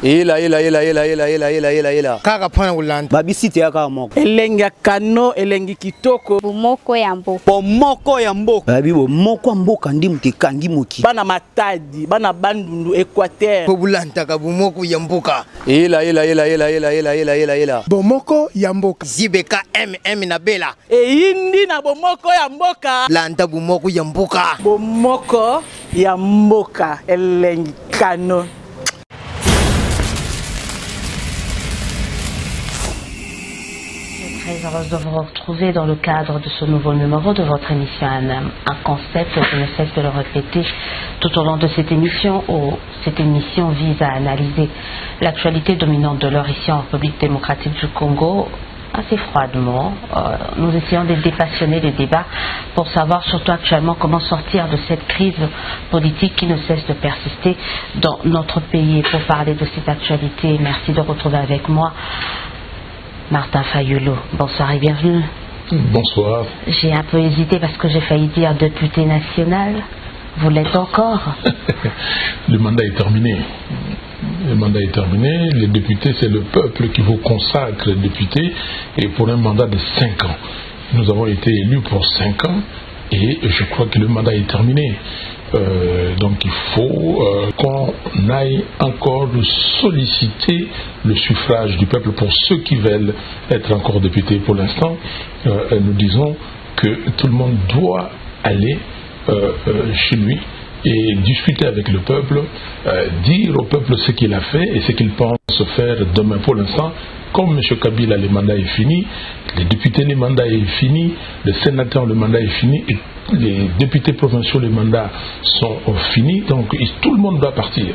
Ela. Kaka pana ulanda. Babisite ya kaka moko. Elengi kano, elengi kitoko. Bomoko ya mboka. Bomoko ya mboka. Babi bomoko ya mboka ndi muke kangi muki. Bana Matadi, bana Bandundu, Équateur. Pobulanta ka bomoko ya mboka. Ela. Bomoko ya mboka. Zibeka MM na Bela. Indi na bomoko ya mboka. Landa bomoko ya mboka. Bomoko ya mboka. Elengi kano. Très heureuse de vous retrouver dans le cadre de ce nouveau numéro de votre émission un concept, je ne cesse de le répéter tout au long de cette émission où cette émission vise à analyser l'actualité dominante de l'heure ici en République démocratique du Congo assez froidement. Nous essayons de dépassionner les débats pour savoir surtout actuellement comment sortir de cette crise politique qui ne cesse de persister dans notre pays. Et pour parler de cette actualité, merci de retrouver avec moi Martin Fayulu. Bonsoir et bienvenue. Bonsoir. J'ai un peu hésité parce que j'ai failli dire député national. Vous l'êtes encore? Le mandat est terminé. Le mandat est terminé. Les députés, c'est le peuple qui vous consacre les députés et pour un mandat de 5 ans. Nous avons été élus pour 5 ans et je crois que le mandat est terminé. Donc il faut qu'on aille encore solliciter le suffrage du peuple pour ceux qui veulent être encore députés. Pour l'instant, nous disons que tout le monde doit aller chez lui et discuter avec le peuple, dire au peuple ce qu'il a fait et ce qu'il pense faire demain. Pour l'instant, comme M. Kabila, le mandat est fini, les députés, le mandat est fini, les sénateurs, le mandat est fini, et les députés provinciaux, les mandats sont finis, donc tout le monde doit partir.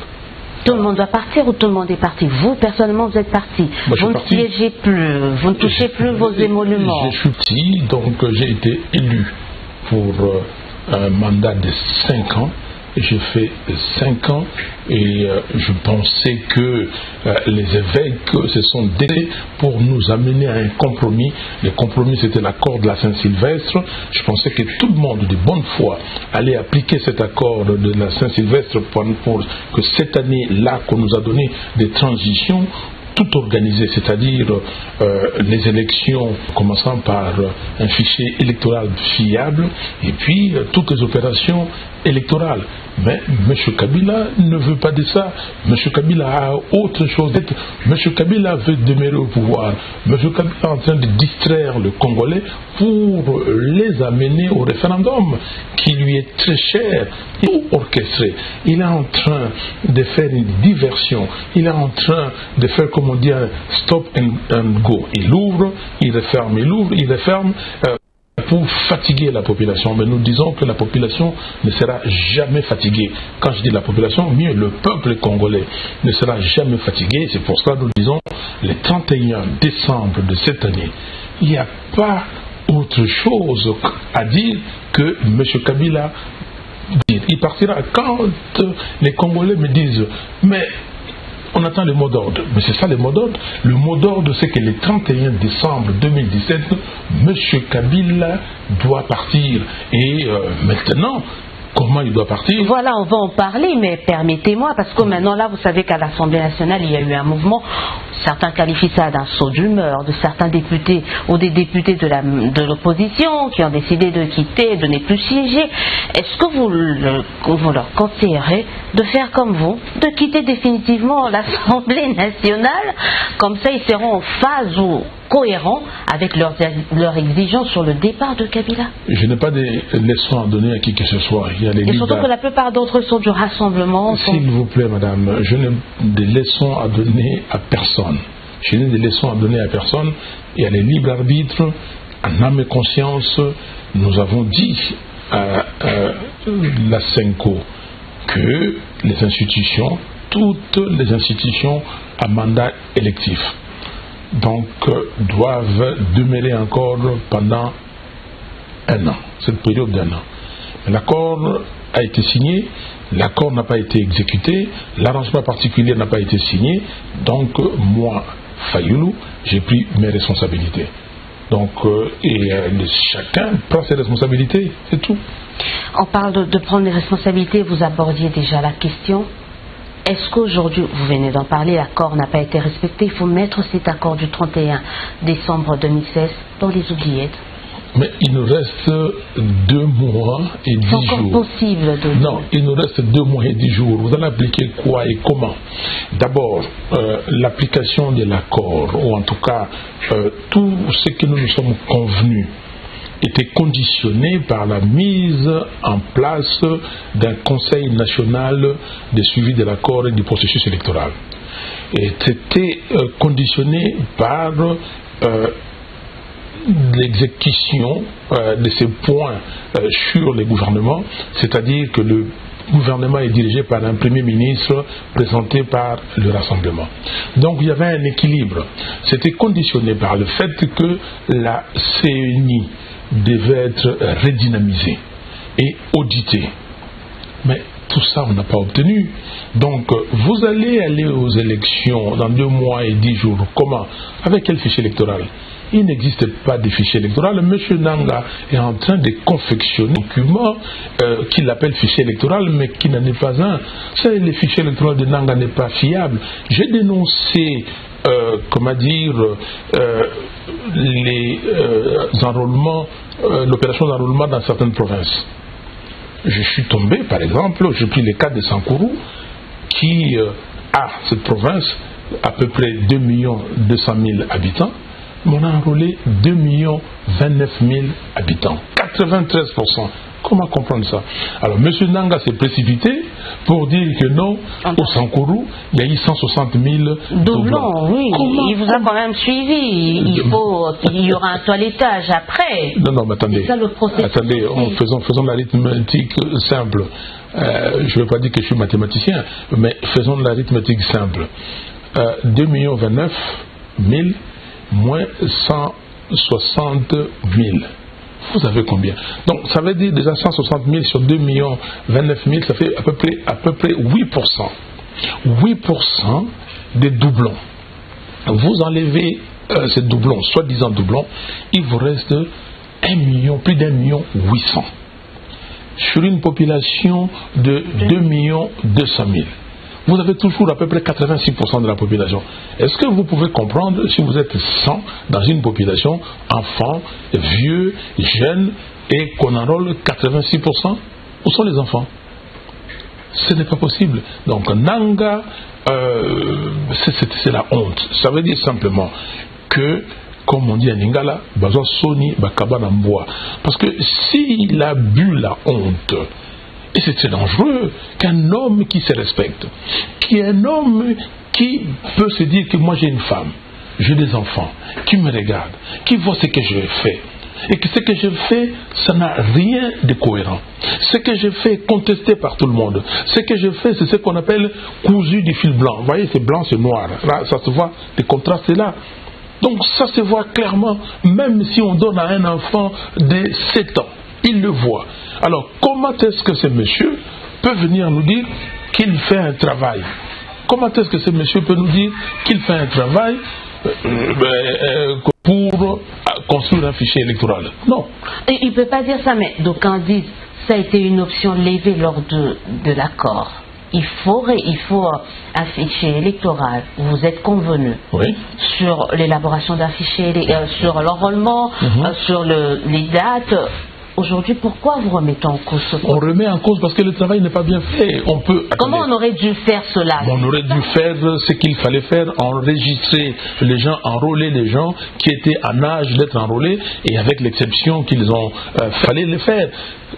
Tout le monde doit partir ou tout le monde est parti? Vous, personnellement, vous êtes parti. Vous ne siégez plus, vous ne touchez plus vos émoluments. Je suis petit, donc j'ai été élu pour un mandat de 5 ans. J'ai fait 5 ans et je pensais que les évêques se sont décidés pour nous amener à un compromis. Le compromis, c'était l'accord de la Saint-Sylvestre. Je pensais que tout le monde de bonne foi allait appliquer cet accord de la Saint-Sylvestre pour que cette année-là qu'on nous a donné des transitions, tout organisé, c'est-à-dire les élections commençant par un fichier électoral fiable et puis toutes les opérations électorales. Mais M. Kabila ne veut pas de ça. M. Kabila a autre chose d'être. M. Kabila veut demeurer au pouvoir. M. Kabila est en train de distraire le Congolais pour les amener au référendum qui lui est très cher et tout orchestré. Il est en train de faire une diversion. Il est en train de faire, comme on dit, un stop and go. Il ouvre, il referme, il ouvre, il referme. Pour fatiguer la population, mais nous disons que la population ne sera jamais fatiguée. Quand je dis la population, mieux le peuple congolais ne sera jamais fatigué. C'est pour cela que nous disons le 31 décembre de cette année, il n'y a pas autre chose à dire que M. Kabila dit. Il partira quand les Congolais me disent mais on attend le mot d'ordre. Mais c'est ça le mot d'ordre. Le mot d'ordre, c'est que le 31 décembre 2017, M. Kabila doit partir. Et maintenant, comment il doit partir? Voilà, on va en parler, mais permettez-moi, parce que maintenant là, vous savez qu'à l'Assemblée nationale, il y a eu un mouvement. Certains qualifient ça d'un saut d'humeur, de certains députés ou des députés de l'opposition qui ont décidé de quitter, de ne plus siéger. Est-ce que vous leur conseillerez de faire comme vous, de quitter définitivement l'Assemblée nationale? Comme ça, ils seront en phase ou cohérents avec leurs exigences sur le départ de Kabila. Je n'ai pas de leçons à donner à qui que ce soit. Il y a les et surtout que la plupart d'entre eux sont du rassemblement. S'il vous plaît, madame, je n'ai de leçons à donner à personne. Je n'ai des leçons à donner à personne. Il y a les libres arbitres, en âme et conscience. Nous avons dit à la CENCO que les institutions, toutes les institutions à mandat électif, donc doivent demeurer encore pendant 1 an, cette période d'1 an. L'accord a été signé, l'accord n'a pas été exécuté, l'arrangement particulier n'a pas été signé, donc moi, Fayulu, j'ai pris mes responsabilités. Donc, chacun prend ses responsabilités, c'est tout. On parle de prendre les responsabilités, vous abordiez déjà la question. est-ce qu'aujourd'hui, vous venez d'en parler, l'accord n'a pas été respecté, il faut mettre cet accord du 31 décembre 2016 dans les oubliettes? Mais il nous reste 2 mois et 10 jours. C'est encore possible de... Non, il nous reste 2 mois et 10 jours. Vous allez appliquer quoi et comment? D'abord, l'application de l'accord, ou en tout cas, tout ce que nous nous sommes convenus, était conditionné par la mise en place d'un Conseil national de suivi de l'accord et du processus électoral. Et c'était conditionné par l'exécution de ces points sur les gouvernements, c'est-à-dire que le gouvernement est dirigé par un premier ministre présenté par le Rassemblement. Donc il y avait un équilibre. C'était conditionné par le fait que la CENI devait être redynamisée et auditée. Mais tout ça, on n'a pas obtenu. Donc, vous allez aller aux élections dans 2 mois et 10 jours. Comment? Avec quel fichier électoral? Il n'existe pas de fichier électoral. M. Nanga est en train de confectionner un document qu'il appelle fichier électoral, mais qui n'en est pas un. Le fichier électoral de Nanga n'est pas fiable. J'ai dénoncé comment dire, les enrôlements, l'opération d'enrôlement dans certaines provinces. Je suis tombé, par exemple, j'ai pris le cas de Sankourou, qui a cette province à peu près 2 200 000 habitants, mais on a enrôlé 2 29 000 habitants, 93%. Comment comprendre ça? Alors, M. Nanga s'est précipité pour dire que non, au Sankourou, il y a eu 160 000 doublons. Oui, il vous a quand même suivi. Il y aura un toilettage après. Non, mais attendez. Ça, le attendez, faisons l'arithmétique simple. Je ne veux pas dire que je suis mathématicien, mais faisons l'arithmétique simple. 2 29 000 moins 160 000. Vous savez combien? Donc ça veut dire déjà 160 000 sur 2 29 000, ça fait à peu près 8%. 8% des doublons. Vous enlevez ces doublons, soi-disant doublons, il vous reste 1 million, plus d'1 800 000 sur une population de 2 200 000. Vous avez toujours à peu près 86% de la population. Est-ce que vous pouvez comprendre si vous êtes 100 dans une population, enfants, vieux, jeunes, et qu'on enrôle 86%? Où sont les enfants? Ce n'est pas possible. Donc Nanga, c'est la honte. Ça veut dire simplement que, comme on dit en Lingala, Bazo Soni Bakaba Namboa. Parce que s'il a bu la honte, et c'est très dangereux qu'un homme qui se respecte, qui est un homme qui peut se dire que moi j'ai une femme, j'ai des enfants, qui me regardent, qui voit ce que je fais, et que ce que je fais, ça n'a rien de cohérent. Ce que je fais est contesté par tout le monde. Ce que je fais, c'est ce qu'on appelle cousu du fil blanc. Vous voyez, c'est blanc, c'est noir. Là, ça se voit, le contraste est là. Donc ça se voit clairement, même si on donne à un enfant de 7 ans, il le voit. Alors, comment est-ce que ce monsieur peut venir nous dire qu'il fait un travail? Comment est-ce que ce monsieur peut nous dire qu'il fait un travail pour construire un fichier électoral? Non. Et il ne peut pas dire ça, mais d'aucuns disent ça a été une option levée lors de l'accord. Il faut un fichier électoral. Vous êtes convenu sur l'élaboration d'un fichier, sur l'enrôlement, sur les dates. Aujourd'hui, pourquoi vous remettez en cause ce point? On remet en cause parce que le travail n'est pas bien fait. Comment on aurait dû faire cela? On aurait dû faire ce qu'il fallait faire, enregistrer les gens, enrôler les gens qui étaient en âge d'être enrôlés, et avec l'exception qu'ils ont fallait le faire.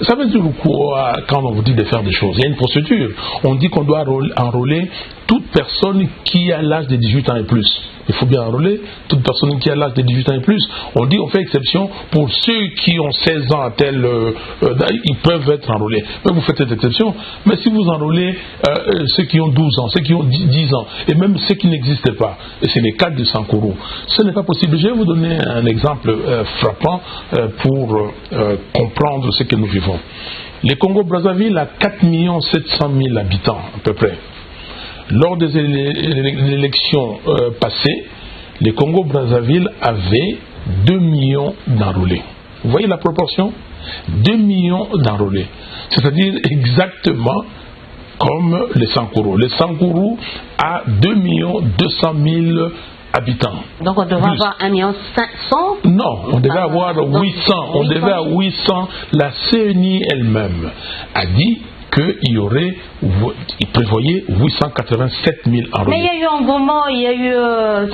Ça veut dire quoi quand on vous dit de faire des choses? Il y a une procédure. On dit qu'on doit enrôler toute personne qui a l'âge de 18 ans et plus. Il faut bien enrôler toute personne qui a l'âge de 18 ans et plus. On dit on fait exception pour ceux qui ont 16 ans à tel, ils peuvent être enrôlés. Mais vous faites cette exception. Mais si vous enrôlez ceux qui ont 12 ans, ceux qui ont 10 ans, et même ceux qui n'existent pas, et c'est les cas de Sankourou, ce n'est pas possible. Je vais vous donner un exemple frappant pour comprendre ce que nous vivons. Le Congo-Brazzaville a 4 700 000 habitants à peu près. Lors des élections passées, le Congo-Brazzaville avait 2 millions d'enrôlés. Vous voyez la proportion? 2 millions d'enrôlés. C'est-à-dire exactement comme les Sankourou. Les Sankourou a 2 200 000 habitants. Donc on devrait avoir 1 500 000. Non, on devait avoir 800. On devait avoir 800. La CENI elle-même a dit il prévoyait 887 000 enrôlés. Mais il y a eu un moment, il y a eu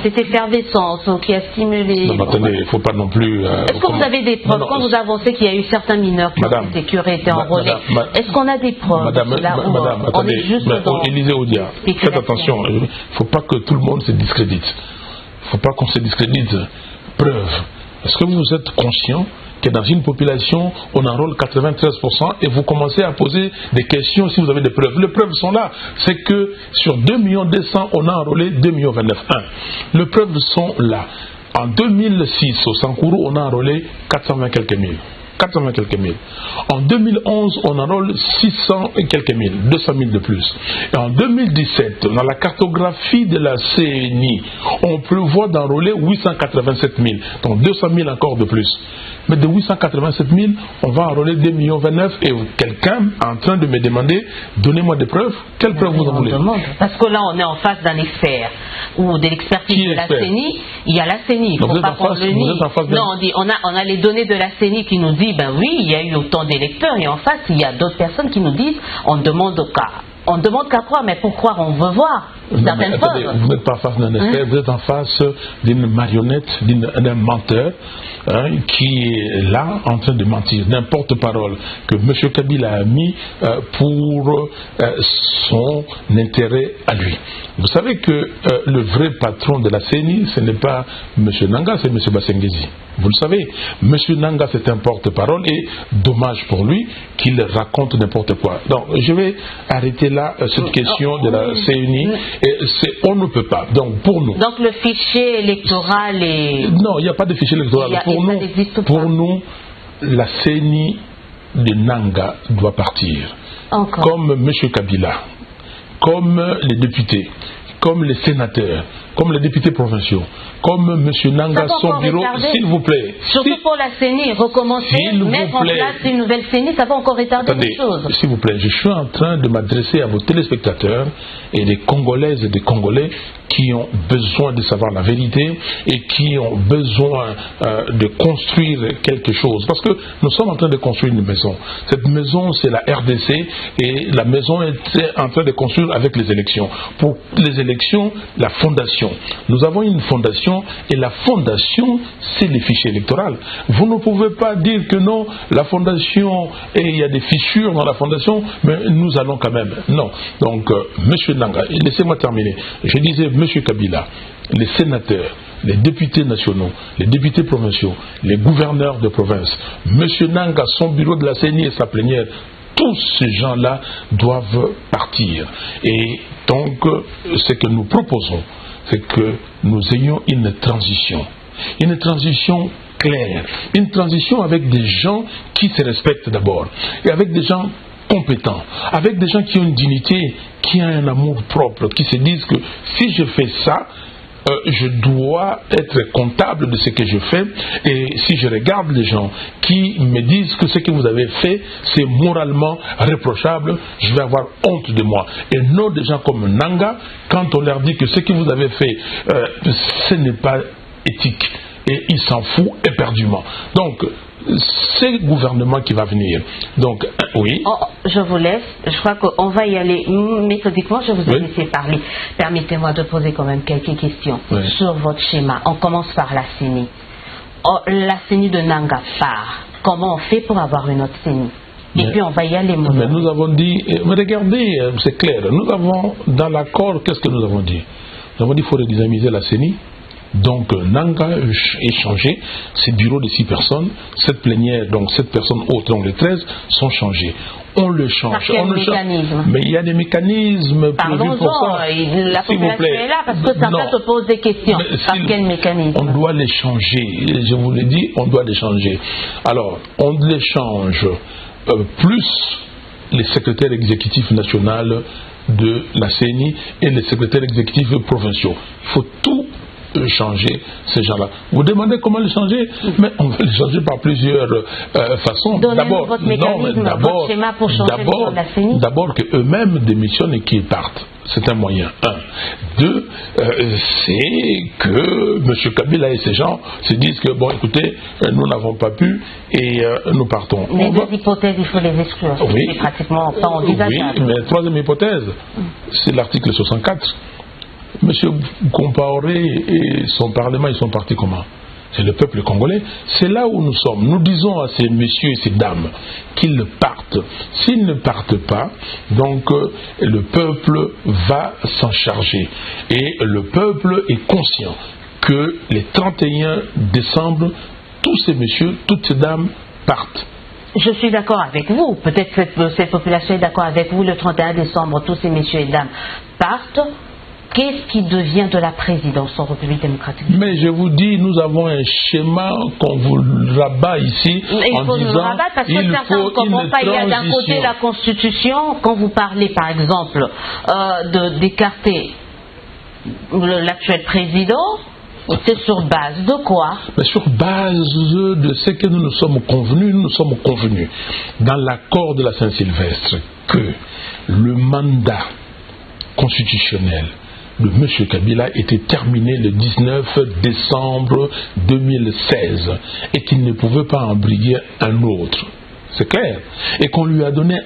cette effervescence qui a stimulé. Non, attendez, il ne faut pas non plus. Est-ce que vous avez des preuves? Quand vous avancez qu'il y a eu certains mineurs qui auraient été enrôlés, est-ce qu'on a des preuves? Madame, on est juste dans Élisée Odia, faites attention, il ne faut pas que tout le monde se discrédite. Il ne faut pas qu'on se discrédite. Preuve. Est-ce que vous êtes conscient que dans une population, on enrôle 93% et vous commencez à poser des questions si vous avez des preuves? Les preuves sont là. C'est que sur 2 200 000, on a enrôlé 2 29 000. Les preuves sont là. En 2006, au Sankourou, on a enrôlé 420 quelques mille. 420 quelques mille. En 2011, on enrôle 600 et quelques mille, 200 000 de plus. Et en 2017, dans la cartographie de la CENI, on prévoit d'enrôler 887 000, donc 200 000 encore de plus. Mais de 887 000, on va enrôler 2 29 000 et quelqu'un est en train de me demander, donnez-moi des preuves. Quelles preuves vous en voulez? Parce que là, on est en face d'un expert ou de l'expertise de la CENI. Il y a la CENI, il ne faut pas qu'on le nie. Non, on a les données de la CENI qui nous disent, ben oui, il y a eu autant d'électeurs, et en face, il y a d'autres personnes qui nous disent, on demande qu'à croire, mais pour croire, on veut voir certaines preuves. Vous n'êtes pas en face d'un expert, vous êtes en face d'une marionnette, d'un menteur, qui est là en train de mentir, n'importe parole que M. Kabila a mis pour son intérêt à lui. Vous savez que le vrai patron de la CENI, ce n'est pas M. Nanga, c'est M. Bassengezi. Vous le savez, M. Nanga c'est un porte-parole et dommage pour lui qu'il raconte n'importe quoi. Donc je vais arrêter là cette question de la CENI. Et on ne peut pas. Donc pour nous. Donc le fichier électoral est. Non, il n'y a pas de fichier électoral. Pour nous, la CENI de Nanga doit partir. Encore. Comme M. Kabila, comme les députés, comme les sénateurs, comme les députés provinciaux, comme M. Nanga, son bureau, s'il vous plaît. Surtout pour la CENI, recommencer, mettre en place une nouvelle CENI, ça va encore retarder les choses. S'il vous plaît, je suis en train de m'adresser à vos téléspectateurs et des Congolaises et des Congolais qui ont besoin de savoir la vérité et qui ont besoin de construire quelque chose. Parce que nous sommes en train de construire une maison. Cette maison, c'est la RDC et la maison est en train de construire avec les élections. Pour les élections, la fondation. Nous avons une fondation et la fondation, c'est les fichiers électoraux. Vous ne pouvez pas dire que non, la fondation, et il y a des fissures dans la fondation, mais nous allons quand même. Non. Donc, M. Nanga, laissez-moi terminer. Je disais, M. Kabila, les sénateurs, les députés nationaux, les députés provinciaux, les gouverneurs de province, M. Nanga, son bureau de la CENI et sa plénière, tous ces gens-là doivent partir. Et donc, ce que nous proposons, c'est que nous ayons une transition claire, une transition avec des gens qui se respectent d'abord, et avec des gens compétents, avec des gens qui ont une dignité, qui ont un amour propre, qui se disent que si je fais ça, je dois être comptable de ce que je fais, et si je regarde les gens qui me disent que ce que vous avez fait c'est moralement réprochable, je vais avoir honte de moi, et non des gens comme Nanga, quand on leur dit que ce que vous avez fait ce n'est pas éthique, et il s'en fout éperdument. Donc c'est le gouvernement qui va venir. Donc, oui. Oh, je vous laisse. Je crois qu'on va y aller méthodiquement. Je vous ai laissé parler. Permettez-moi de poser quand même quelques questions sur votre schéma. On commence par la CENI. Oh, la CENI de Nanga part. Comment on fait pour avoir une autre CENI? Et puis on va y aller. Mais nous avons dit, mais regardez, c'est clair. Nous avons, dans l'accord, qu'est-ce que nous avons dit? Nous avons dit qu'il faut redynamiser la CENI. Donc Nanga a échangé ses bureaux de 6 personnes, cette plénière, donc 7 personnes autres, donc les 13 sont changés. On le change. Mais il y a des mécanismes prévus pour ça. La population est là parce que certains se posent des questions. Par quel mécanisme? On doit les changer. Je vous l'ai dit, on doit les changer. Alors, on les change plus les secrétaires exécutifs nationaux de la CENI et les secrétaires exécutifs provinciaux. Il faut tout changer ces gens-là. Vous demandez comment les changer, mais on va les changer par plusieurs façons. D'abord, votre mécanisme, votre schéma pour changer la CENI. D'abord qu'eux-mêmes démissionnent et qu'ils partent. C'est un moyen. Un. Deux, c'est que M. Kabila et ces gens se disent que, bon, écoutez, nous n'avons pas pu et nous partons. Les deux hypothèses, il faut les exclure. Oui. C'est pratiquement pas envisageable. Oui, mais la troisième hypothèse, c'est l'article 64. M. Compaoré et son parlement, ils sont partis comment? C'est le peuple congolais. C'est là où nous sommes. Nous disons à ces messieurs et ces dames qu'ils partent. S'ils ne partent pas, donc le peuple va s'en charger. Et le peuple est conscient que les 31 décembre, tous ces messieurs, toutes ces dames partent. Je suis d'accord avec vous. Peut-être que cette population est d'accord avec vous. Le 31 décembre, tous ces messieurs et dames partent. Qu'est-ce qui devient de la présidence en République démocratique? Mais je vous dis, nous avons un schéma qu'on vous rabat ici en disant nous rabattre parce que certains ne comprennent pas. Il y a d'un côté la Constitution. Quand vous parlez, par exemple, d'écarter l'actuel président, c'est sur base de quoi? Mais sur base de ce que nous nous sommes convenus dans l'accord de la Saint-Sylvestre que le mandat constitutionnel de M. Kabila était terminé le 19 décembre 2016 et qu'il ne pouvait pas en briguer un autre. C'est clair. Et qu'on lui a donné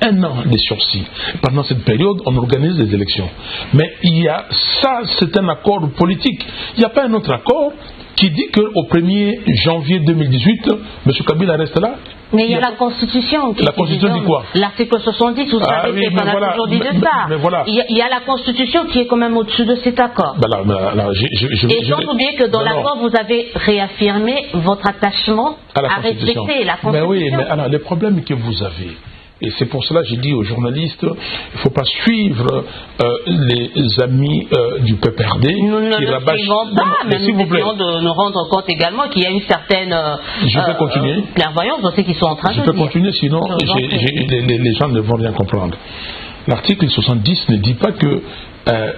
un an de sursis. Pendant cette période, on organise des élections. Mais il y a ça, c'est un accord politique. Il n'y a pas un autre accord qui dit qu'au 1er janvier 2018, M. Kabila reste là. Mais il y a la Constitution. La Constitution dit quoi? L'article 70, vous savez, oui, qu'on a toujours dit de ça. Mais voilà. Il y a la Constitution qui est quand même au-dessus de cet accord. Et sans oublier que dans l'accord, vous avez réaffirmé votre attachement à respecter la Constitution. Mais oui, mais alors, les problèmes que vous avez, et c'est pour cela que j'ai dit aux journalistes, il ne faut pas suivre les amis du PPRD. Nous ne le suivons pas, mais nous essayons de nous rendre compte également qu'il y a une certaine clairvoyance dans ce qu'ils sont en train de dire. Je peux continuer, sinon les gens ne vont rien comprendre. L'article 70 ne dit pas que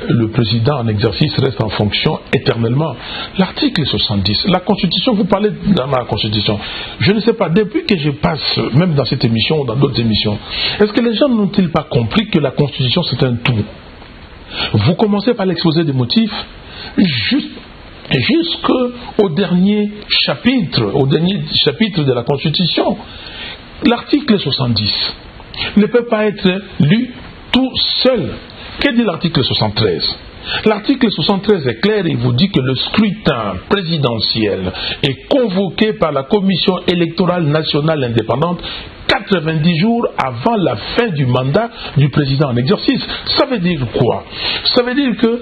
le président en exercice reste en fonction éternellement. L'article 70, la Constitution, vous parlez de la Constitution. Je ne sais pas, depuis que je passe, même dans cette émission ou dans d'autres émissions, est-ce que les gens n'ont-ils pas compris que la Constitution c'est un tout? Vous commencez par l'exposé des motifs, jusqu'au dernier chapitre de la Constitution. L'article 70 ne peut pas être lu tout seul. Que dit l'article 73? L'article 73 est clair et vous dit que le scrutin présidentiel est convoqué par la Commission électorale nationale indépendante 90 jours avant la fin du mandat du président en exercice. Ça veut dire quoi? Ça veut dire que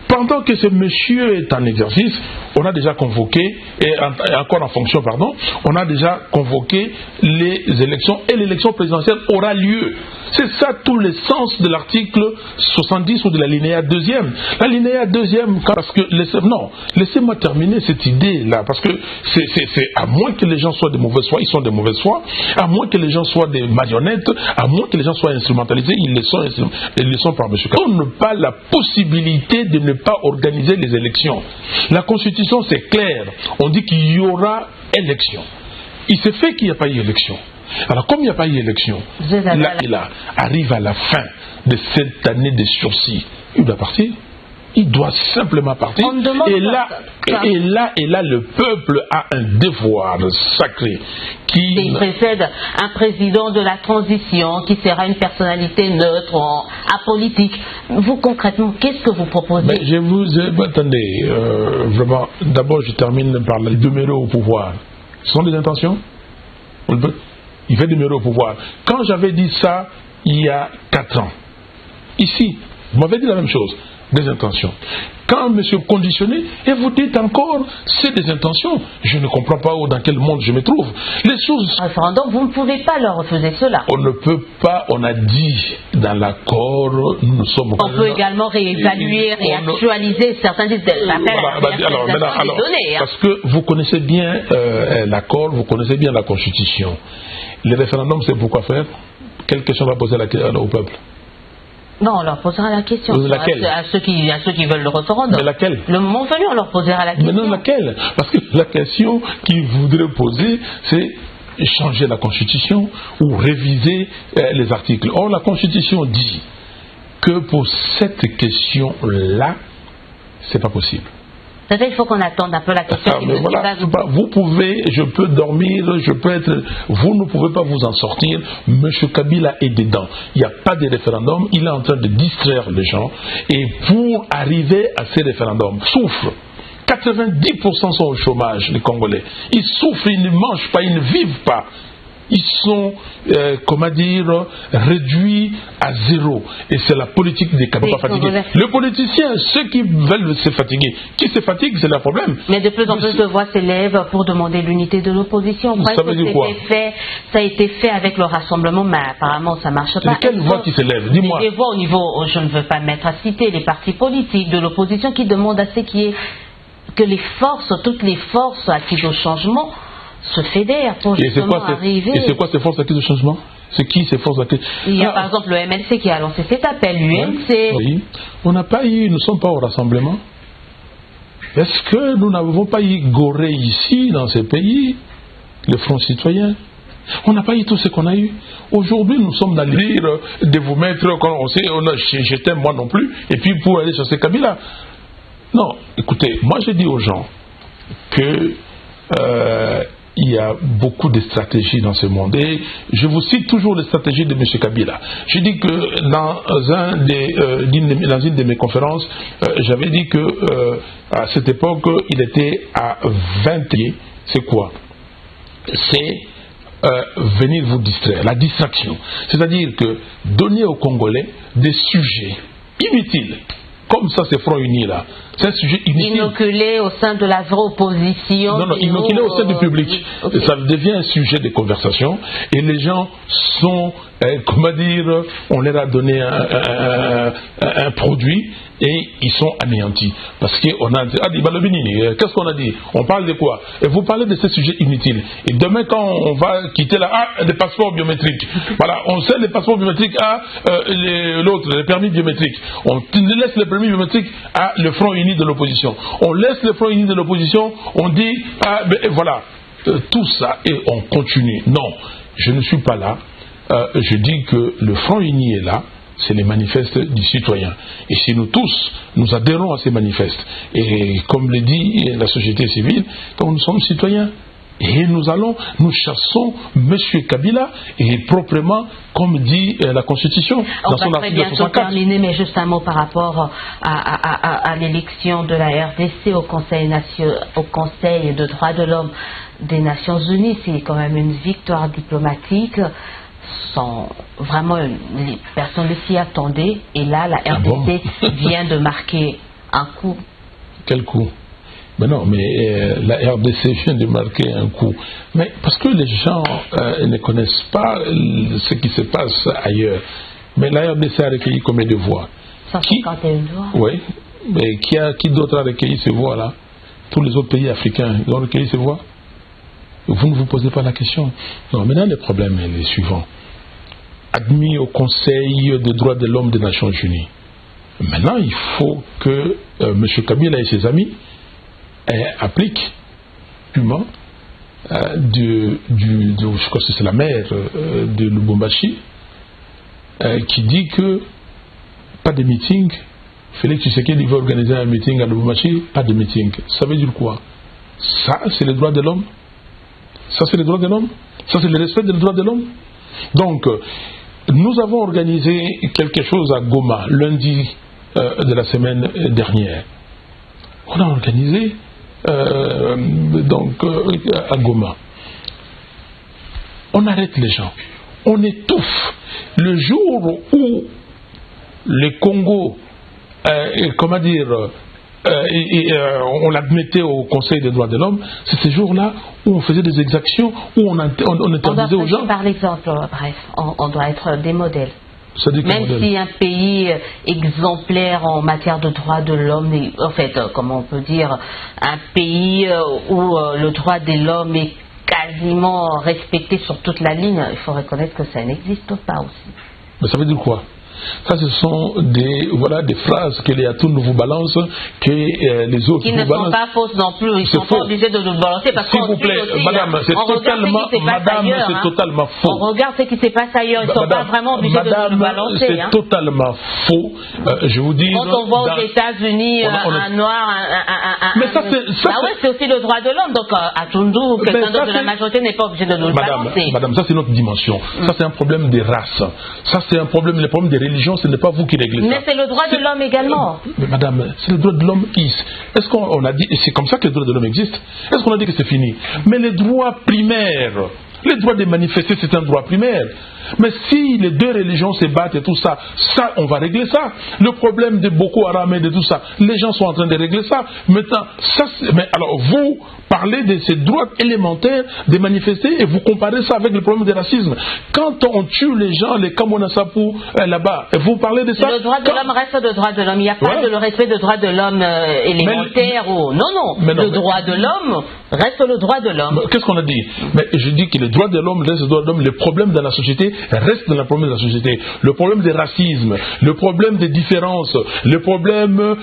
pendant que ce monsieur est en exercice, on a déjà convoqué, et encore en fonction, pardon, on a déjà convoqué les élections et l'élection présidentielle aura lieu. C'est ça tout le sens de l'article 70 ou de l'alinéa 2e. L'alinéa 2e, parce que, laissez-moi terminer cette idée-là, parce que c'est à moins que les gens soient de mauvaise foi, ils sont de mauvaise foi, à moins que les gens soient des marionnettes, à moins que les gens soient instrumentalisés, ils le sont par M. Kabila. On n'a pas la possibilité de ne pas organiser les élections. La Constitution, c'est clair. On dit qu'il y aura élection. Il s'est fait qu'il n'y a pas eu élection. Alors, comme il n'y a pas eu élection, là, il arrive à la fin de cette année de sursis. Il doit partir. Il doit simplement partir. Et là, le peuple a un devoir sacré. Il précède un président de la transition qui sera une personnalité neutre, apolitique. Vous, concrètement, qu'est-ce que vous proposez? Attendez, vraiment, d'abord je termine par demeurer au pouvoir. Ce sont des intentions? Il veut demeurer au pouvoir. Quand j'avais dit ça, il y a 4 ans, ici, vous m'avez dit la même chose. Des intentions. Quand monsieur conditionné, et vous dites encore, c'est des intentions. Je ne comprends pas dans quel monde je me trouve. Les choses... Référendum, vous ne pouvez pas leur refuser cela. On ne peut pas, on a dit dans l'accord, nous sommes... On peut également réévaluer, réactualiser certains des données. Parce que vous connaissez bien l'accord, vous connaissez bien la Constitution. Les référendums, c'est pourquoi faire? Quelle question va poser au peuple? Non, on leur posera la question. Laquelle? À ceux qui veulent le référendum. Mais laquelle? Le moment venu, on leur posera la question. Mais non, laquelle? Parce que la question qu'ils voudraient poser, c'est changer la Constitution ou réviser les articles. Or, la Constitution dit que pour cette question-là, c'est pas possible. C'est-à-dire qu'il faut qu'on attende un peu la question. Voilà, vous pouvez, je peux dormir, je peux être... Vous ne pouvez pas vous en sortir. M. Kabila est dedans. Il n'y a pas de référendum. Il est en train de distraire les gens. Et pour arriver à ces référendums, souffrent. 90% sont au chômage, les Congolais. Ils souffrent, ils ne mangent pas, ils ne vivent pas. Ils sont, comment dire, réduits à zéro. Et c'est la politique des Kabila fatigués. Le politicien, ceux qui veulent se fatiguer, qui se fatiguent, c'est le problème. Mais de plus en plus de voix s'élèvent pour demander l'unité de l'opposition. Ça veut dire quoi? Ça a été fait avec le rassemblement, mais apparemment ça ne marche pas. Quelle voix qui s'élève? Dis-moi. Des voix au niveau, je ne veux pas mettre à citer, les partis politiques de l'opposition qui demandent à ce qui est que les forces, toutes les forces acquises au changement se fédèrent pour justement arriver. Et c'est quoi ces forces acquises au changement? C'est qui ces forces acquises? Il y a par exemple le MLC qui a lancé cet appel, l'UMC. Oui. On n'a pas eu, nous ne sommes pas au rassemblement. Est-ce que nous n'avons pas eu Gorée ici, dans ces pays, le Front citoyen? On n'a pas eu tout ce qu'on a eu. Aujourd'hui, nous sommes dans l'ire de vous mettre, quand on sait, je t'aime moi non plus, et puis pour aller chasser Kabila. Non, écoutez, moi je dis aux gens que il y a beaucoup de stratégies dans ce monde. Et je vous cite toujours les stratégies de M. Kabila. Je dis que dans une de mes conférences, j'avais dit que à cette époque, il était à 20 pieds. C'est quoi? C'est venir vous distraire, la distraction. C'est-à-dire que donner aux Congolais des sujets inutiles. Comme ça, c'est Front Uni là. C'est un sujet inutile. Inoculé au sein de la vraie opposition. Non, inoculé au sein du public. Okay. Ça devient un sujet de conversation. Et les gens sont, comment dire, on leur a donné un produit et ils sont anéantis. Parce qu'on a dit, qu'est-ce qu'on a dit? On parle de quoi? Et vous parlez de ces sujets inutiles. Et demain, quand on va quitter les passeports biométriques, voilà, on sait les passeports biométriques à l'autre, les permis biométriques. On laisse les permis biométriques à le Front Uni de l'opposition. On laisse le Front Uni de l'opposition, on dit, voilà, tout ça, et on continue. Non, je ne suis pas là. Je dis que le Front Uni est là. C'est les manifestes du citoyen. Et si nous tous, nous adhérons à ces manifestes, et comme le dit la société civile, comme nous sommes citoyens, et nous chassons M. Kabila, et proprement, comme dit la Constitution, dans son article 64. On va terminer, mais juste un mot par rapport à l'élection de la RDC au Conseil de droits de l'homme des Nations Unies. C'est quand même une victoire diplomatique. Vraiment, personne ne s'y attendait. Et là, la RDC vient de marquer un coup. Quel coup? Mais non, mais la RDC vient de marquer un coup. Mais parce que les gens ne connaissent pas ce qui se passe ailleurs. Mais la RDC a recueilli combien de voix? 151 voix. Oui. Mais qui d'autre a recueilli ces voix-là? Tous les autres pays africains, ils ont recueilli ces voix? Vous ne vous posez pas la question. Non, maintenant le problème est le suivant. Admis au Conseil des droits de l'homme des Nations Unies. Maintenant, il faut que M. Kabila et ses amis appliquent purement je crois que c'est la maire de Lubumbashi qui dit que pas de meeting. Félix Tshisekedi veut organiser un meeting à Lubumbashi, pas de meeting. Ça veut dire quoi? Ça, c'est les droits de l'homme? Ça, c'est les droits de l'homme? Ça, c'est le respect des droits de l'homme? Donc, nous avons organisé quelque chose à Goma, lundi de la semaine dernière. On a organisé à Goma. On arrête les gens. On étouffe. Le jour où le Congo, comment dire, on l'admettait au Conseil des droits de l'homme, c'est ce jour-là où on faisait des exactions, où on interdisait aux gens. Par l'exemple, bref, on doit être des modèles. Même si un pays exemplaire en matière de droits de l'homme, en fait, comment on peut dire, un pays où le droit de l'homme est quasiment respecté sur toute la ligne, il faut reconnaître que ça n'existe pas aussi. Mais ça veut dire quoi? Ça, ce sont des phrases que les Atoun vous balancent, que les autres qui ne sont pas fausses non plus. Ils ne sont pas obligés de nous balancer parce s'il vous plaît, madame, c'est totalement faux. On regarde ce qui se passe ailleurs. Ils ne sont pas vraiment obligés de nous balancer. C'est totalement faux. Je vous dis. Quand on voit aux États-Unis un noir, mais ça, c'est aussi le droit de l'homme. Donc, à Tundou, quelqu'un d'autre de la majorité n'est pas obligé de nous le balancer. Madame, ça, c'est notre dimension. Ça, c'est un problème des races. Ça, c'est un problème, le problème des religions, ce n'est pas vous qui réglez ça. Mais c'est le droit de l'homme également. Mais madame, c'est le droit de l'homme qui... Est-ce qu'on a dit... C'est comme ça que le droit de l'homme existe? Est-ce qu'on a dit que c'est fini? Mais les droits primaires, les droits de manifester, c'est un droit primaire. Mais si les deux religions se battent et tout ça, on va régler ça. Le problème de Boko Haram et de tout ça, les gens sont en train de régler ça. Maintenant, mais alors vous parlez de ces droits élémentaires de manifester et vous comparez ça avec le problème du racisme. Quand on tue les gens, les Kamonasapou là-bas, vous parlez de ça. Le droit de l'homme reste le droit de l'homme. Il n'y a pas de le respect de droit de l'homme élémentaire ou... Non. Le droit de l'homme reste le droit de l'homme. Qu'est-ce qu'on a dit? Mais je dis que le droit de l'homme reste le droit de l'homme. Le problème dans la société reste dans le problème de la société. Le problème des racismes, le problème des différences, le problème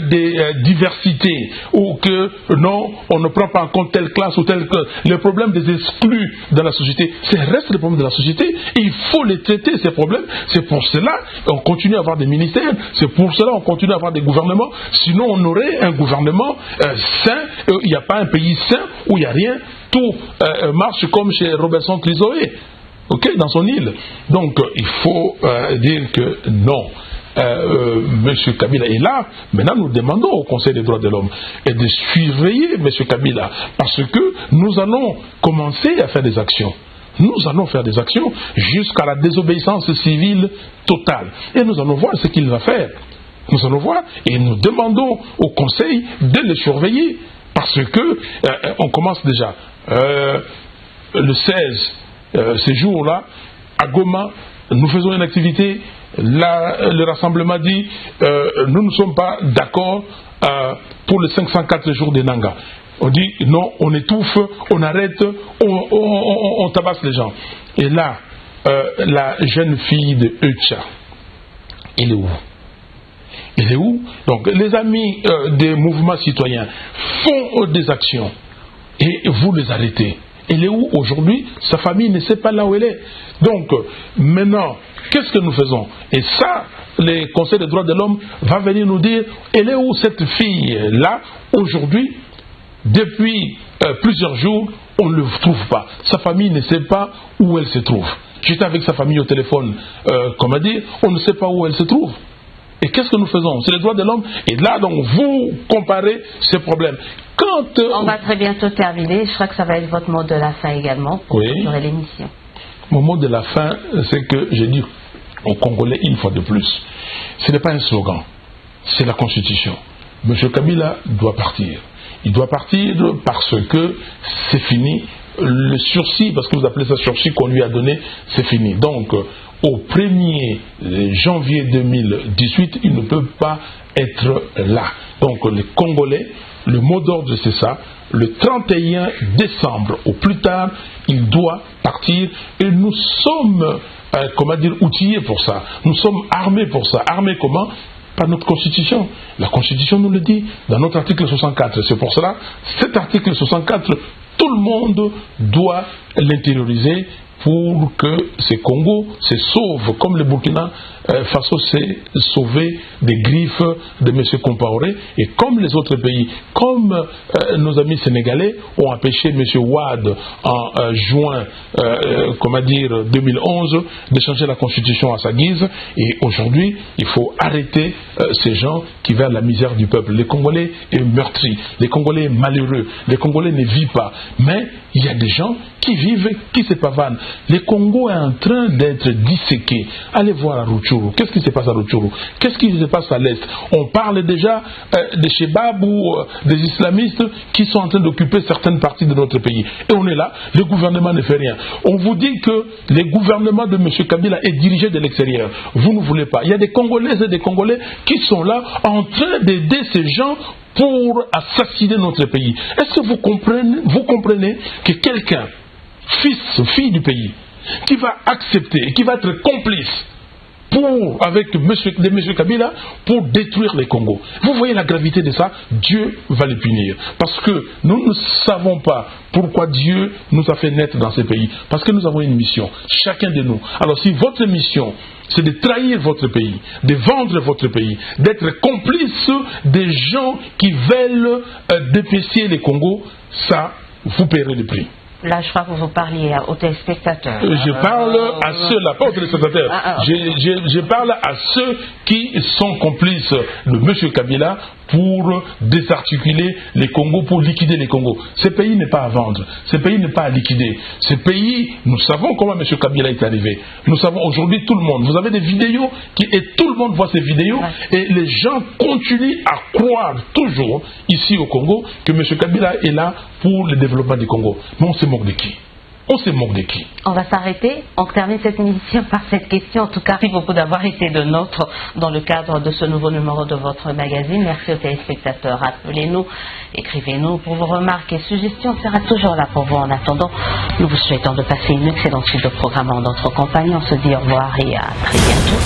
des diversités, ou que non, on ne prend pas en compte telle classe ou telle classe, le problème des exclus dans la société, ça reste le problème de la société. Et il faut les traiter, ces problèmes. C'est pour cela qu'on continue à avoir des ministères, c'est pour cela qu'on continue à avoir des gouvernements. Sinon, on aurait un gouvernement sain. Il n'y a pas un pays sain où il n'y a rien. Tout marche comme chez Robinson Crusoe. Dans son île. Donc, il faut dire que non. M. Kabila est là. Maintenant, nous demandons au Conseil des droits de l'homme de surveiller M. Kabila parce que nous allons commencer à faire des actions. Nous allons faire des actions jusqu'à la désobéissance civile totale. Et nous allons voir ce qu'il va faire. Nous allons voir et nous demandons au Conseil de le surveiller parce que on commence déjà le 16. Ces jours-là, à Goma, nous faisons une activité. Le rassemblement dit nous ne sommes pas d'accord pour les 504 jours de Nanga. On dit non, on étouffe, on arrête, on tabasse les gens. Et là, la jeune fille de Echa, elle est où? Elle est où? Donc, les amis des mouvements citoyens font des actions et vous les arrêtez. Elle est où aujourd'hui? Sa famille ne sait pas là où elle est. Donc, maintenant, qu'est-ce que nous faisons? Et ça, le Conseil des droits de l'homme va venir nous dire, elle est où cette fille-là aujourd'hui? Depuis plusieurs jours, on ne le trouve pas. Sa famille ne sait pas où elle se trouve. J'étais avec sa famille au téléphone, comment dire, on ne sait pas où elle se trouve. Et qu'est-ce que nous faisons? C'est les droits de l'homme. Et là, donc, vous comparez ces problèmes. On va très bientôt terminer. Je crois que ça va être votre mot de la fin également pour clôturer l'émission. Mon mot de la fin, c'est que j'ai dit aux Congolais une fois de plus, ce n'est pas un slogan, c'est la Constitution. M. Kabila doit partir. Il doit partir parce que c'est fini. Le sursis, parce que vous appelez ça sursis qu'on lui a donné, c'est fini. Donc, au 1er janvier 2018, il ne peut pas être là. Donc, les Congolais, le mot d'ordre, c'est ça. Le 31 décembre, au plus tard, il doit partir. Et nous sommes, comment dire, outillés pour ça. Nous sommes armés pour ça. Armés comment? Par notre Constitution. La Constitution nous le dit dans notre article 64. C'est pour cela, cet article 64, tout le monde doit l'intérioriser pour que ces Congos se sauvent, comme le Burkina Faso s'est sauvé des griffes de M. Compaoré, et comme les autres pays, comme nos amis sénégalais ont empêché M. Ouad en juin, comment dire, 2011, de changer la constitution à sa guise, et aujourd'hui, il faut arrêter ces gens qui veulent la misère du peuple. Les Congolais sont meurtris, les Congolais sont malheureux, les Congolais ne vivent pas, mais il y a des gens qui vivent, qui se pavanent. Le Congo est en train d'être disséqué. Allez voir à Rutshuru. Qu'est-ce qui se passe à Rutshuru? Qu'est-ce qui se passe à l'Est? On parle déjà des Chebab ou des islamistes qui sont en train d'occuper certaines parties de notre pays. Et on est là, le gouvernement ne fait rien. On vous dit que le gouvernement de M. Kabila est dirigé de l'extérieur. Vous ne voulez pas. Il y a des Congolaises et des Congolais qui sont là en train d'aider ces gens pour assassiner notre pays. Est-ce que vous comprenez que quelqu'un, fille du pays, qui va accepter et qui va être complice avec M. Kabila pour détruire les Congos. Vous voyez la gravité de ça, Dieu va les punir. Parce que nous ne savons pas pourquoi Dieu nous a fait naître dans ces pays. Parce que nous avons une mission, chacun de nous. Alors si votre mission, c'est de trahir votre pays, de vendre votre pays, d'être complice des gens qui veulent dépécer les Congos, ça, vous paierez le prix. Là, je crois que vous parliez aux téléspectateurs. Je parle à ceux-là, pas aux téléspectateurs. Je parle à ceux qui sont complices de M. Kabila pour désarticuler les Congos, pour liquider les Congos. Ce pays n'est pas à vendre, ce pays n'est pas à liquider. Ce pays, nous savons comment M. Kabila est arrivé. Nous savons aujourd'hui tout le monde. Vous avez des vidéos et tout le monde voit ces vidéos et les gens continuent à croire toujours ici au Congo que M. Kabila est là pour le développement du Congo. Mais on se moque de qui? On se moque de qui? On va s'arrêter. On termine cette émission par cette question. En tout cas, merci beaucoup d'avoir été de nôtres dans le cadre de ce nouveau numéro de votre magazine. Merci aux téléspectateurs. Appelez-nous, écrivez-nous pour vos remarques et suggestions. On sera toujours là pour vous. En attendant, nous vous souhaitons de passer une excellente suite de programme en notre compagnie. On se dit au revoir et à très bientôt.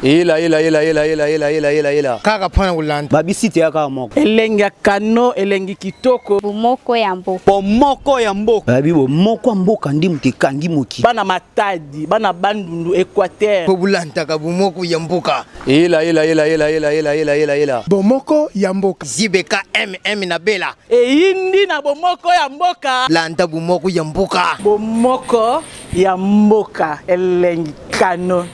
Ela. Kaka pana ulanda. Babisite ya kaka moko. Elengi ya kano, elengi kitoko. Bomoko ya mboka. Bomoko ya mboka. Babi bomoko ya mboka ndi mtekangi moki. Bana Matadi, bana Bandundu, Équateur. Pobulanta ka bomoko ya mboka. Ela. Bomoko ya mboka. Zibeka na Bela. Eyindi na bomoko ya mboka. Landa bomoko ya mboka. Bomoko ya mboka. Elengi kano.